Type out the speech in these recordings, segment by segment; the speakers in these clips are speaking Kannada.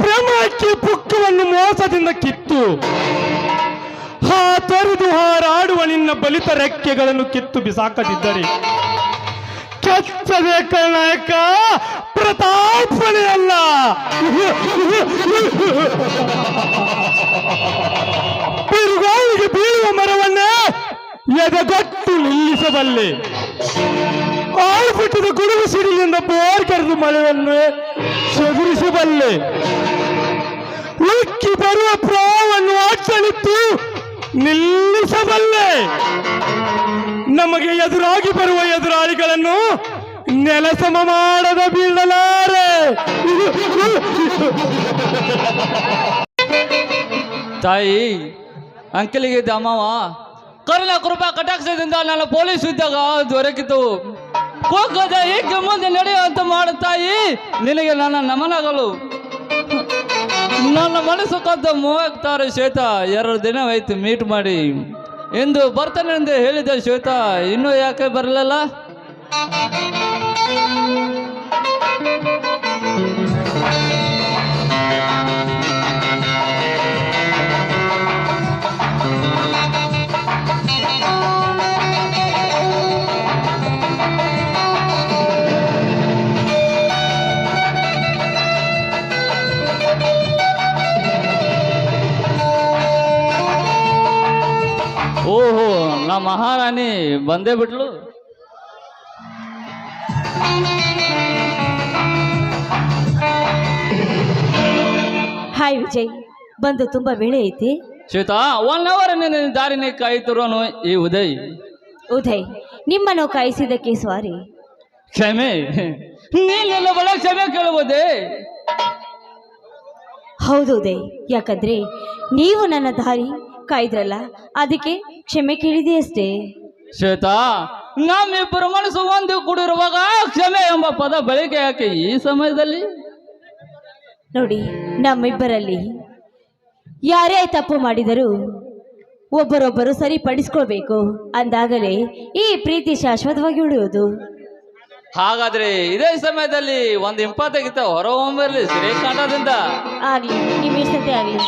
ಬ್ರಹ್ಮಕ್ಕೆ ಪುಕ್ಕವನ್ನು ಮೋಸದಿಂದ ಕಿತ್ತು ತೊರೆದು ಹಾರಾಡುವ ನಿನ್ನ ಬಲಿತ ರೆಕ್ಕೆಗಳನ್ನು ಕಿತ್ತು ಬಿಸಾಕದಿದ್ದರೆ ಕೆಚ್ಚದೆ ಕರ್ನಾಯಕ ಪ್ರತಾಪನೇ ಅಲ್ಲ. ಬಿರುಗಾಳಿಗೆ ಬೀಳುವ ಮರವನ್ನೇ ಎದೆಗೊಟ್ಟು ನಿಲ್ಲಿಸಬಲ್ಲೆ. ಆಳ್ಬಿಟ್ಟದ ಗುಡುಗು ಸಿಡಿಲಿಂದ ಬೋರ್ ಕರೆದು ಮಳೆಯನ್ನು ಚದುರಿಸಬಲ್ಲೆ. ಉಕ್ಕಿ ಬರುವ ಪ್ರವಾಹವನ್ನು ಅಚ್ಚಳಿತ್ತು ನಿಲ್ಲಿಸಬಲ್ಲೆ. ನಮಗೆ ಎದುರಾಗಿ ಬರುವ ಎದುರಾಳಿಗಳನ್ನು ನೆಲಸಮ ಮಾಡದ ಬೀಳಲಾರೆ. ತಾಯಿ, ಅಂಕಲಿಗೆ ಅಮ್ಮವ ಕರುಣ ಕೃಪಾ ಕಟಾಕ್ಷದಿಂದ ನನ್ನ ಪೊಲೀಸ್ ಇದ್ದಾಗ ದೊರಕಿತು. ಕೋಕದ ಏಕೆ ಮುಂದೆ ನಡೆಯುವಂತ ಮಾಡು ತಾಯಿ, ನಿನಗೆ ನನ್ನ ನಮನಗಳು. ನನ್ನ ಮನಸ್ಸು ಕದ್ದ ಮೂವಾಗ್ತಾರೆ ಶ್ವೇತ. 2 ದಿನವಾಯ್ತು ಮೀಟ್ ಮಾಡಿ. ಎಂದು ಬರ್ತಾನೆ ಎಂದು ಹೇಳಿದ ಶ್ವೇತ, ಇನ್ನೂ ಯಾಕೆ ಬರಲಿಲ್ಲ? ಓಹೋ, ನಾ ಮಹಾರಾಣಿ ಬಂದೇ ಬಿಟ್ಲು. ಹಾಯ್ ವಿಜಯ್, ಬಂದು ತುಂಬಾ ವೇಳೆ ಐತಿ. ಶ್ವೇತಾ, 1 ಅವರ್ ನಿನ್ನ ದಾರಿನೇ ಕಾಯ್ತಿರೋನು ಈ ಉದಯ್. ಉದಯ್, ನಿಮ್ಮನ್ನು ಕಾಯಿಸಿದ್ದಕ್ಕೆ ಸಾರಿ. ಕ್ಷಮೆ, ನೀನೆಲ್ಲ ಬಳ ಕ್ಷಮೆ ಕೇಳಬಹುದೇ? ಹೌದು ಉದಯ್, ಯಾಕಂದ್ರೆ ನೀವು ನನ್ನ ದಾರಿ ಕಾಯ್ದ್ರಲ್ಲ, ಅದಕ್ಕೆ ಕ್ಷಮೆ ಕೇಳಿದೆ ಅಷ್ಟೇ. ಶ್ವೇತಾ, ನಮ್ಮಿಬ್ಬರು ಮನಸ್ಸು ಒಂದು ಕೂಡಿರುವಾಗ ಕ್ಷಮೆ ಎಂಬ ಪದ ಬಳಕೆ ಯಾಕೆ ಈ ಸಮಯದಲ್ಲಿ? ನೋಡಿ, ನಮ್ಮಿಬ್ಬರಲ್ಲಿ ಯಾರೇ ತಪ್ಪು ಮಾಡಿದರೂ ಒಬ್ಬರೊಬ್ಬರು ಸರಿಪಡಿಸ್ಕೊಳ್ಬೇಕು. ಅಂದಾಗಲೇ ಈ ಪ್ರೀತಿ ಶಾಶ್ವತವಾಗಿ ಉಳಿಯುವುದು. ಹಾಗಾದ್ರೆ ಇದೇ ಸಮಯದಲ್ಲಿ ಒಂದು ಇಂಪಾತೆಗಿತ್ತ ಹೊರ ಹೊಂಬರ್ಲಿ ಶ್ರೀಕಾಂಠದಿಂದ. ಆಗ್ಲಿ, ನಿಮ್ಮ ಇಷ್ಟತೆ ಆಗ್ಲಿ.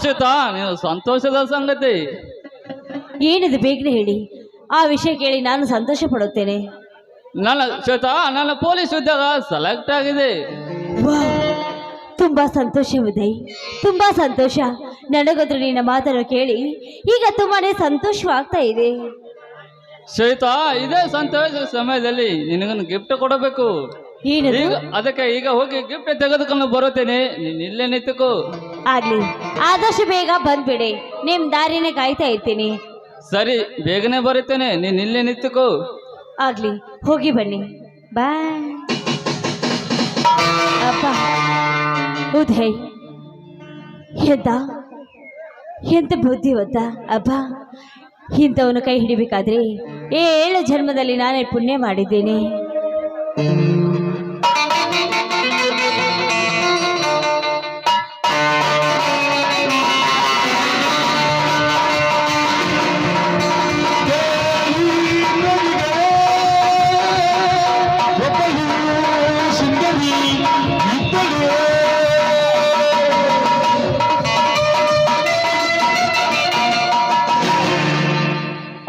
ಶ್ವೇತಾ ನೀನು ಸಂತೋಷದ ಸಂಗತಿ. ಏನಿದು ಬೇಗನೆ ಹೇಳಿ, ಆ ವಿಷಯ ಕೇಳಿ ನಾನು ಸಂತೋಷ ಪಡುತ್ತೇನೆ. ಶ್ವೇತಾ ನನ್ನ ಪೊಲೀಸ್ ಉದ್ಯೋಗ ಸೆಲೆಕ್ಟ್ ಆಗಿದೆ. ವಾಹ್, ತುಂಬಾ ಸಂತೋಷ ಉದಯ್, ತುಂಬಾ ಸಂತೋಷ. ನನಗಂತೂ ನಿನ್ನ ಮಾತನ್ನು ಕೇಳಿ ಈಗ ತುಂಬಾನೇ ಸಂತೋಷವಾಗ್ತಾ ಇದೆ. ಶ್ವೇತಾ ಇದೇ ಸಂತೋಷ ಸಮಯದಲ್ಲಿ ನಿನಗೊಂದು ಗಿಫ್ಟ್ ಕೊಡಬೇಕು. ಏನದು? ಅದಕ್ಕೆ ಈಗ ಹೋಗಿ ಗಿಫ್ಟ್ ತೆಗೆದುಕೊಂಡು ಬರುತ್ತೇನೆ, ನೀನ್ ಇಲ್ಲೇ ನಿಂತುಕೋ. ಆಗ್ಲಿ, ಆದಷ್ಟು ಬೇಗ ಬಂದ್ಬಿಡಿ, ನಿಮ್ ದಾರಿನೇ ಕಾಯ್ತಾ ಇರ್ತೀನಿ. ಸರಿ, ಬೇಗನೆ ಬರುತ್ತೇನೆ, ನೀನ್ ಇಲ್ಲೇ ನಿಂತುಕೋ. ಆಗ್ಲಿ, ಹೋಗಿ ಬನ್ನಿ. ಬಾಯ್. ಅಪ್ಪ ಉದಯ್ ಎಂತ ಬುದ್ಧಿವಂತ ಅಬ್ಬ. ಇಂಥವನು ಕೈ ಹಿಡಿಬೇಕಾದ್ರೆ 7 ಜನ್ಮದಲ್ಲಿ ನಾನೇ ಪುಣ್ಯ ಮಾಡಿದ್ದೇನೆ.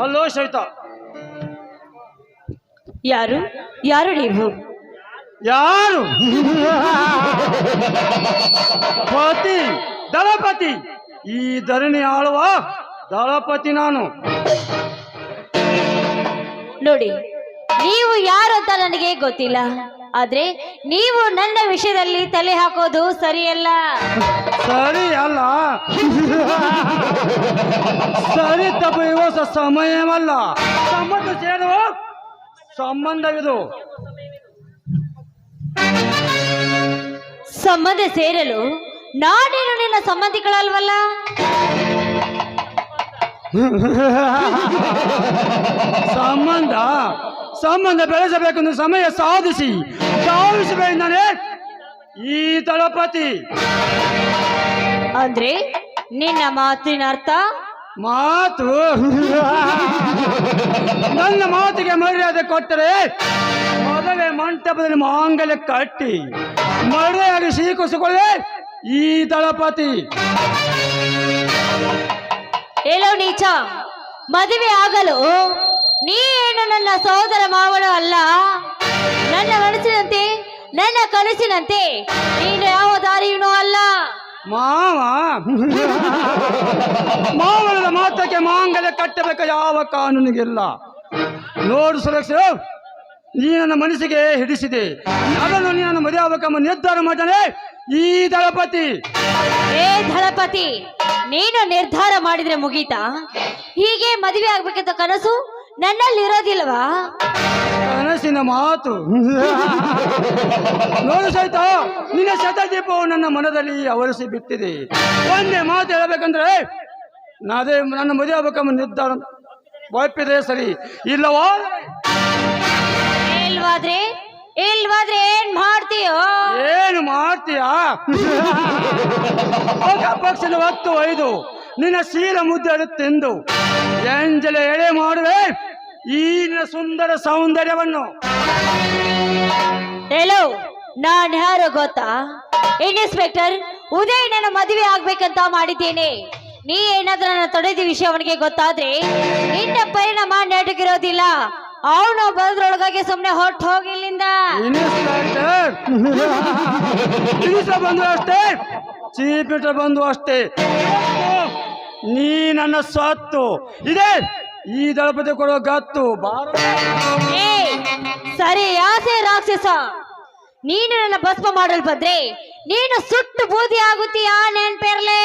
ಹಲೋ ಶ್ವೇತಾ. ಯಾರು ಯಾರು ನೀವು? ಯಾರು? ಪತಿ, ದಳಪತಿ, ಈ ಧರಣಿ ಆಳುವ ದಳಪತಿ ನಾನು. ನೋಡಿ, ನೀವು ಯಾರು ಅಂತ ನನಗೆ ಗೊತ್ತಿಲ್ಲ, ಆದ್ರೆ ನೀವು ನನ್ನ ವಿಷಯದಲ್ಲಿ ತಲೆ ಹಾಕೋದು ಸರಿಯಲ್ಲ. ಸರಿ ಅಲ್ಲ, ಸರಿ ತಪ್ಪುವ ಸಮಯವಲ್ಲ. ಸಂಬಂಧ ಸೇರುವ ಸಂಬಂಧವಿದು. ಸಂಬಂಧ ಸೇರಲು ನಾನೇನು ನಿನ್ನ ಸಂಬಂಧಿಗಳಲ್ವಲ್ಲ? ಸಂಬಂಧ ಸಂಬಂಧ ಬೆಳೆಸಬೇಕೆಂದು ಸಮಯ ಸಾಧಿಸಿ ಧಾವಿಸಬೇಕಂತಾನೆ ಈ ದಳಪತಿ. ಅಂದ್ರೆ ನಿನ್ನ ಮಾತಿನ ಅರ್ಥ? ಮಾತು ನನ್ನ ಮಾತಿಗೆ ಮರ್ಯಾದೆ ಕೊಟ್ಟರೆ ಮದುವೆ ಮಂಟಪದಲ್ಲಿ ಮಾಂಗಲ್ಯ ಕಟ್ಟಿ ಮದುವೆಯಾಗಿ ಸ್ವೀಕರಿಸಿಕೊಳ್ಳೆ ಈ ದಳಪತಿ. ಹೇಳೋ ನೀಚ, ಮದುವೆ ಆಗಲು ನೀನು ನನ್ನ ಸಹೋದರ ಮಾವನು ಅಲ್ಲ. ನನ್ನ ಮನಸ್ಸಿನಂತೆ, ನನ್ನ ಕನಸಿನಂತೆ ನೀನು ಯಾವ ದಾರಿಯೂ ಅಲ್ಲ. ಮಾವನದ ಮಾತಕ್ಕೆ ಮಾಂಗಲ್ಯ ಕಟ್ಟಬೇಕು ಯಾವ ಕಾನೂನಿಗಿಲ್ಲ. ನೋಡು ಸುರಕ್ಷೆ, ನೀ ನನ್ನ ಮನಸ್ಸಿಗೆ ಹಿಡಿಸಿದೆ, ಅದನ್ನು ನೀನು ಮದುವೆ ಆಗಬೇಕೆಂಬ ನಿರ್ಧಾರ ಮಾಡ್ತಾನೆ ಈ ದಳಪತಿ. ಏ ದಳಪತಿ, ನೀನು ನಿರ್ಧಾರ ಮಾಡಿದ್ರೆ ಮುಗೀತಾ? ಹೀಗೆ ಮದುವೆ ಆಗ್ಬೇಕಂತ ಕನಸು ನನ್ನಲ್ಲಿ ಇರೋದಿಲ್ವಾ? ಕನಸಿನ ಮಾತು. ನೋಡು ಸಹಿತ, ನಿನ್ನ ಶತದೀಪವು ನನ್ನ ಮನದಲ್ಲಿ ಅವರಿಸಿ ಬಿಟ್ಟಿದೆ. ಒಂದೇ ಮಾತು ಹೇಳಬೇಕಂದ್ರೆ ನನ್ನ ಮದುವೆ ಆಗಬೇಕೆಂಬ ನಿರ್ಧಾರ ಒಪ್ಪಿದೆ ಸರಿ, ಇಲ್ವಾದ್ರೆ ಏನ್ ಮಾಡ್ತೀಯೋ? ಏನು ಮಾಡ್ತೀಯಾ? ಪಕ್ಷದ 10-5 ನಿನ್ನ ಶೀಲ ಮುದ್ದೆ ತಿಂದು ಎಂಜಲೆ ಎಳೆ ಮಾಡುವೆ ಈ ನಿನ್ನ ಸುಂದರ ಸೌಂದರ್ಯವನ್ನು. ಹೇಳೋ, ನಾನು ಯಾರು ಗೊತ್ತಾ? ಇನ್ಸ್ಪೆಕ್ಟರ್ ಉದಯ್ ನನ್ನ ಮದುವೆ ಆಗ್ಬೇಕಂತ ಮಾಡಿದ್ದೇನೆ. ನೀ ಏನಾದ್ರೂ ನನ್ನ ತೊಡೆದ ವಿಷಯ ಅವನಿಗೆ ಗೊತ್ತಾದ್ರೆ ನಿನ್ನ ಪರಿಣಾಮ ನೆಟ್ಟಗಿರೋದಿಲ್ಲ. ಅವನು ಬರೋದ್ರೊಳಗಾಗಿ ಸುಮ್ಮನೆ ಹೊಟ್ಟು ಹೋಗಿಲ್ಲಿಂದ. ಬಂದು ಅಷ್ಟೇ, ಚೀಫ್ ಬಂದು ಅಷ್ಟೇ. ನೀ ನನ್ನ ಸ್ವತ್ತು ಇದೆ, ಈ ದಳಪತಿ ಕೊಡೋ ಗತ್ತು. ಸರಿ ಆಸೆ ರಾಕ್ಷಸ, ನೀನು ನನ್ನ ಭಸ್ಮ ಮಾಡಲು ಬಂದ್ರೆ ನೀನು ಸುಟ್ಟು ಬೂದಿ ಆಗುತ್ತೀಯಾ? ನೆನ್ಪಿರ್ಲೆ.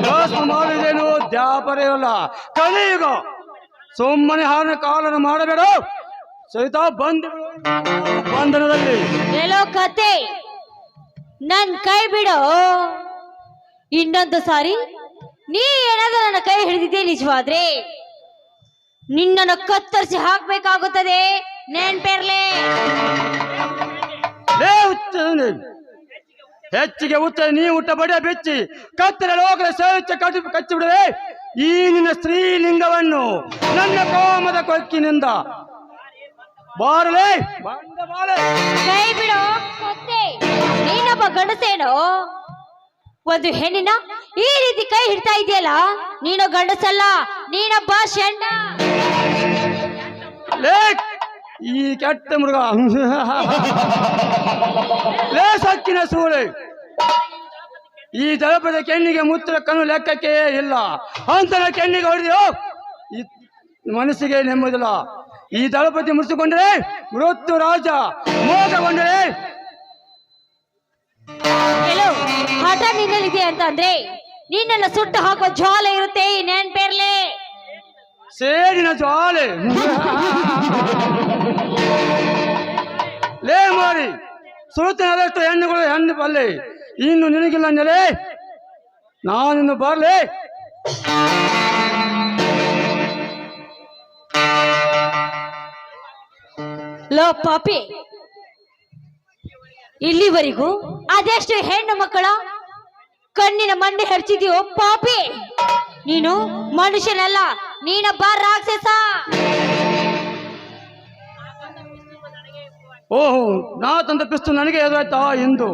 ಭಸ್ಮ ಮಾಡಿದೇನು ದ್ಯಾಪರೆಯಲ್ಲ, ಕಲಿಯುಗ. ಸುಮ್ಮನೆ ಹಾನ ಕಾಲನ ಮಾಡಬೇಡ ಸಹಿತ ಬಂಧನದಲ್ಲಿ. ಹೇಳೋ ಕತೆ, ನನ್ ಕೈ ಬಿಡೋ. ಇನ್ನೊಂದು ಸಾರಿ ನೀ ಏನಾದ್ರೂ ನನ್ನ ಕೈ ಹಿಡಿದಿದ್ದೆ ನಿಜವಾದ್ರೆ ನಿನ್ನನ್ನು ಕತ್ತರಿಸಿ ಹಾಕ್ಬೇಕಾಗುತ್ತದೆ. ನೆನ್ಪಿರ್ಲೆ. ಹೆಚ್ಚಿಗೆ ಉತ್ತ ನೀ ಊಟ ಬಡಿಯ ಬೆಚ್ಚಿ ಕತ್ತಲ ಲೋಕದ ಸೇವಿಚ್ಚ ಕಚ್ಚಿ ಬಿಡುವೆ ಈ ನಿನ್ನ ಸ್ತ್ರೀಲಿಂಗವನ್ನು ನನ್ನ ಕೋಮದ ಕೊಕ್ಕಿನಿಂದ. ಬಾರಲೇ ಬಂದ ಬಾಳೆ. ಕೈ ಬಿಡು ಮತ್ತೆ. ನೀನೊಬ್ಬ ಗಂಡಸೇನು? ಒಂದು ಹೆಣ್ಣಿನ ಈ ರೀತಿ ಕೈ ಹಿಡ್ತಾ ಇದೆಯಲ್ಲ, ನೀನು ಗಂಡಸಲ್ಲ, ನೀನೊಬ್ಬ ಷಂಡ. ಲೇ ಈ ಕೆಟ್ಟ ಮೃಗ, ಲೇ ಸಕ್ಕಿನ ಸೂಳೆ, ಈ ದಳಪದ ಕೆಣ್ಣಿಗೆ ಮುತ್ರ ಕಣ್ಣು ಲೆಕ್ಕಕ್ಕೆ ಇಲ್ಲ. ಅಂತನ ಕೆಣ್ಣಿಗೆ ಹೊಡೆದು ಈ ಮನಸ್ಸಿಗೆ ನೆಮ್ಮದಿಲ್ಲ. ಈ ದಳಪತಿ ಮುರಿಸಿಕೊಂಡ್ರೆ ಮೃತ್ಯು ರಾಜ, ಮೋಸಗೊಂಡರೆ ಹೇಳು, ಹಠ ನಿನ್ನಲ್ಲಿದೆ ಅಂತ ಅಂದ್ರೆ ನಿನ್ನನ್ನು ಸುಟ್ಟು ಹಾಕೋ ಜ್ವಾಲೆ ಇರುತ್ತೆ, ನೆನ್ಪೇರ್ಲೆ. ಸೇರಿನ ಜ್ವಾಲೆ. ಲೇ ಮಾರಿ ಸುರುತ್ತಿನದಷ್ಟು ಹೆಣ್ಣುಗಳು ಹೆಣ್ಣು ಬಲ್ಲೆ, ಇನ್ನು ನಿನಗಿಲ್ಲ ನೆಲೆ, ನಾನಿನ್ನು ಬರ್ಲೆ. ಲೋ ಪಾಪಿ, ಇಲ್ಲಿವರೆಗೂ ಅದೆಷ್ಟು ಹೆಣ್ಣು ಮಕ್ಕಳ ಕಣ್ಣಿನ ಮಣ್ಣೆ ಹರಿಚಿದ್ಯೋ ಪಾಪಿ. ನೀನು ಮನುಷ್ಯನಲ್ಲ, ನೀನೊಬ್ಬ ರಾಕ್ಷಸ. ಓಹೋ, ನಾ ತಂದ ಪಿಸ್ತು ನನಗೆ ಎದುರಾಯ್ತಾ ಎಂದು.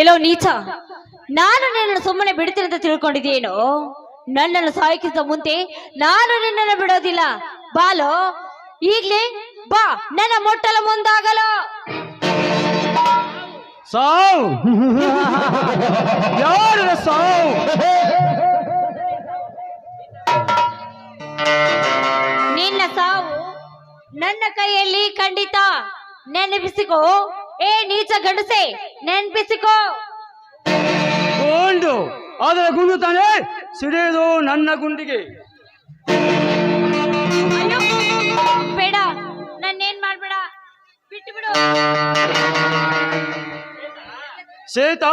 ಎಲ್ಲೋ ನೀಚ, ನಾನು ನಿನ್ನನ್ನು ಸುಮ್ಮನೆ ಬಿಡ್ತೀನಿ ಅಂತ ತಿಳ್ಕೊಂಡಿದ್ದೇನು? ನನ್ನನ್ನು ಸಾಯಿಸಿದ ಮುಂದೆ ನಾನು ನಿನ್ನನ್ನು ಬಿಡೋದಿಲ್ಲ. ಬಾಲೋ, ಈಗ್ಲೇ ಬಾ, ನನ್ನ ಮೊಟ್ಟಲ ಮುಂದಾಗಲು. ಸಾವು ಯಾರ ಸಾವು? ನಿನ್ನ ಸಾವು ನನ್ನ ಕೈಯಲ್ಲಿ ಖಂಡಿತ. ನೆನಪಿಸಿಕೋ ಏ ನೀಚ ಗಂಡಸೆ, ನೆನಪಿಸಿಕೋ. ಗೊಂಡು ಅದರ ಗುಂಡು ತಾನೇ ಸಿಡಿಯೋದು ನನ್ನ ಗುಂಡಿಗೆ. ಅಯ್ಯೋ, ಬೇಡ, ನನ್ನೇನ್ ಮಾಡ್ಬೇಡ, ಬಿಟ್ಟು ಬಿಡು. ಸೀತಾ,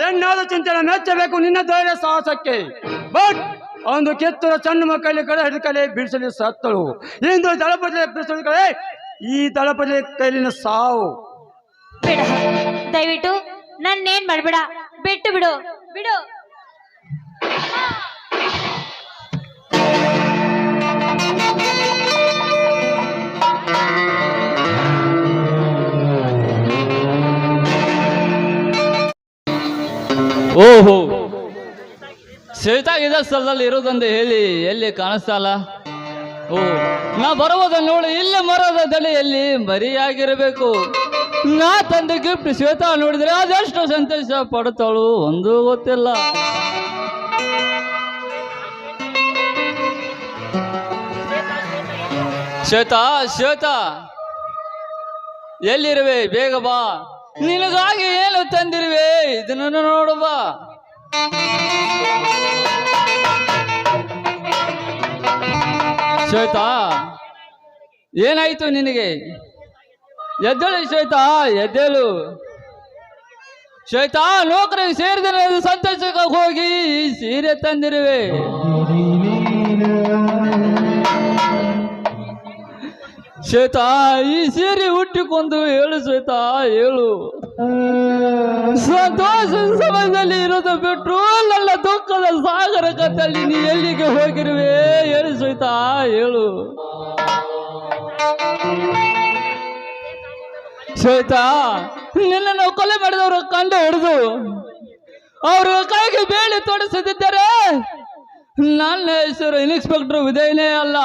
ಹೆಣ್ಣಾದ ಚಿಂತನೆ ಮೆಚ್ಚಬೇಕು ನಿನ್ನ ಧೈರ್ಯ ಸಾಹಸಕ್ಕೆ. ಬಟ್ ಒಂದು ಕಿತ್ತೂರ ಸಣ್ಣ ಮಕ್ಕಳ ಕಡೆ ಹಿಡಿಕಲೆ ಬಿಡಿಸಲಿ ಸತ್ತಳು. ಇಂದು ದಳಪತಿ ಬಿಡಿಸಲು ಕಡೆ ಈ ದಳಪತಿ ಕೈಲಿನ ಸಾವು. ಬೇಡ, ದಯವಿಟ್ಟು ನನ್ನೇನ್ ಮಾಡ್ಬೇಡ, ಬಿಟ್ಟು ಬಿಡು, ಬಿಡು. ಓಹೋ, ಶ್ವೇತಾ ಇದ ಸ್ಥಳದಲ್ಲಿ ಇರುವುದೆಂದು ಹೇಳಿ ಎಲ್ಲಿ ಕಾಣಿಸ್ತಲ್ಲ. ಓ, ನಾ ಬರುವುದನ್ನು ನೋಡಿ ಇಲ್ಲಿ ಮರದ ದಡಿಯಲ್ಲಿ ಮರಿಯಾಗಿರಬೇಕು. ನಾ ತಂದ ಗಿಫ್ಟ್ ಶ್ವೇತಾ ನೋಡಿದ್ರೆ ಅದೆಷ್ಟು ಸಂತೋಷ ಪಡ್ತಾಳು ಒಂದು ಗೊತ್ತಿಲ್ಲ. ಶ್ವೇತಾ, ಶ್ವೇತಾ ಎಲ್ಲಿರುವೆ? ಬೇಗ ಬಾ, ನಿನಗಾಗಿ ಏನು ತಂದಿರುವೆ ಇದನ್ನು ನೋಡು ಬಾ. ಶ್ವೇತಾ, ಏನಾಯ್ತು ನಿನಗೆ? ಎದ್ದೇಳು ಶ್ವೇತಾ, ಎದ್ದೇಳು. ಶ್ವೇತಾ, ನೌಕರಿಗೆ ಸೇರಿದ ಸಂತೋಷಕ್ಕೆ ಹೋಗಿ ಸೀರೆ ತಂದಿರುವೆ. ಶ್ವೇತಾ, ಈ ಸೀರೆ ಹುಟ್ಟಿಕೊಂಡು ಹೇಳು ಶ್ವೇತಾ, ಹೇಳು. ಸಂತೋಷ ಸಮಯದಲ್ಲಿ ಇರೋದು ಬಿಟ್ಟು ನನ್ನ ದುಃಖದ ಸಾಗರ ಕತ್ತಲ್ಲಿ ನೀ ಎಲ್ಲಿಗೆ ಹೋಗಿರುವೆ ಹೇಳು ಶ್ವೇತಾ, ಹೇಳು. ಶ್ವೇತಾ, ನಿನ್ನನ್ನು ಕೊಲೆ ಮಾಡಿದವರು ಕಂಡು ಹಿಡಿದು ಅವರ ಕೈಗೆ ಬೇಳೆ ತೊಡಿಸದಿದ್ದರೆ ನನ್ನ ಹೆಸರು ಇನ್ಸ್ಪೆಕ್ಟರ್ ವಿದಯನೇ ಅಲ್ಲ.